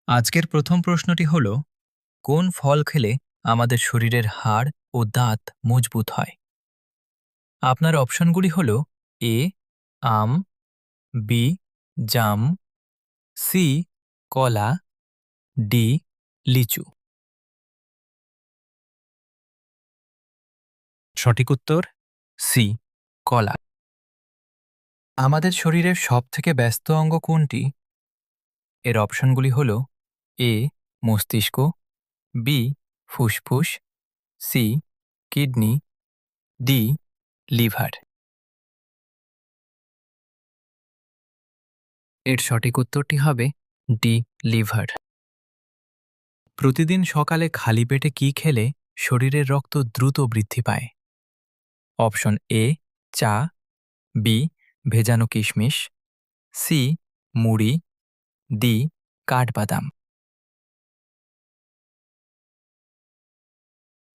আজকের প্রথম প্রশ্নটি হল, কোন ফল খেলে আমাদের শরীরের হাড় ও দাঁত মজবুত হয়? আপনার অপশনগুলি হল এ আম, বি জাম, সি কলা, ডি লিচু। সঠিক উত্তর সি কলা। আমাদের শরীরের সবথেকে ব্যস্ত অঙ্গ কোনটি? এর অপশনগুলি হল এ মস্তিষ্ক, বি ফুসফুস, সি কিডনি, ডি লিভার। এর সঠিক উত্তরটি হবে ডি লিভার। প্রতিদিন সকালে খালি পেটে কি খেলে শরীরের রক্ত দ্রুত বৃদ্ধি পায়? অপশন এ চা, বি ভেজানো কিশমিশ, সি মুড়ি, ডি কাঠবাদাম।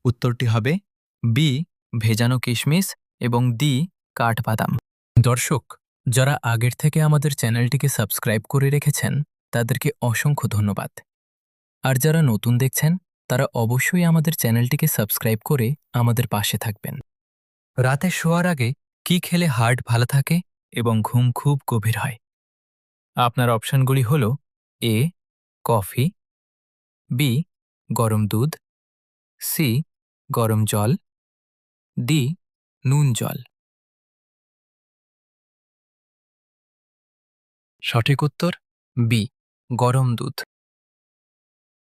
উত্তরটি হবে বি ভেজানো কিশমিশ এবং ডি কাঠবাদাম। দর্শক, যারা আগের থেকে আমাদের চ্যানেলটিকে সাবস্ক্রাইব করে রেখেছেন তাদেরকে অসংখ্য ধন্যবাদ। আর যারা নতুন দেখছেন তারা অবশ্যই আমাদের চ্যানেলটিকে সাবস্ক্রাইব করে আমাদের পাশে থাকবেন। রাতে শোয়ার আগে কি খেলে হার্ট ভালো থাকে এবং ঘুম খুব গভীর হয়? আপনার অপশনগুলি হল এ কফি, বি গরম দুধ, সি গরম জল, ডি নুন জল। সঠিক উত্তর বি গরম দুধ।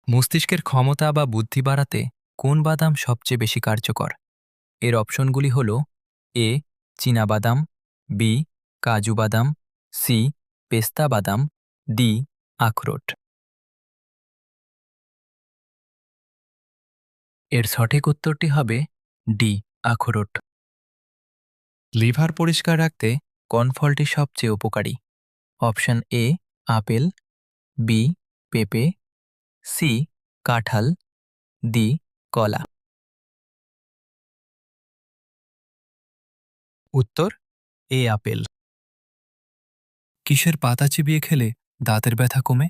মস্তিষ্কের ক্ষমতা বা বুদ্ধি বাড়াতে কোন বাদাম সবচেয়ে বেশি কার্যকর? এর অপশনগুলি হল এ চীনাবাদাম, বি কাজু বাদাম, সি পেস্তা বাদাম, ডি আখরোট। এর সঠিক উত্তরটি হবে ডি আখরোট। লিভার পরিষ্কার রাখতে কোন ফলটি সবচেয়ে উপকারী? অপশন এ আপেল, বি পেঁপে, সি কাঁঠাল, ডি কলা। উত্তর এ আপেল। কিসের পাতা চিবিয়ে খেলে দাঁতের ব্যথা কমে?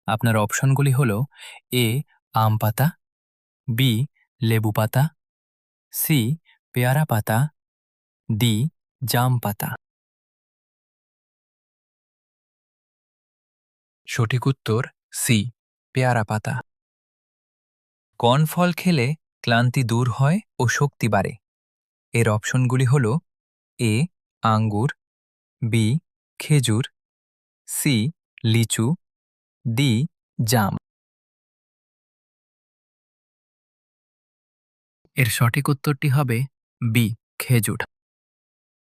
আপনার অপশনগুলি হল এ আম পাতা, বি লেবু পাতা, সি পেয়ারা পাতা, ডি জাম পাতা। সঠিক উত্তর সি পেয়ারা পাতা। কোন ফল খেলে ক্লান্তি দূর হয় ও শক্তি বাড়ে? এর অপশনগুলি হল এ আঙ্গুর, বি খেজুর, সি লিচু, ডি জাম। এর সঠিক উত্তরটি হবে বি খেজুর।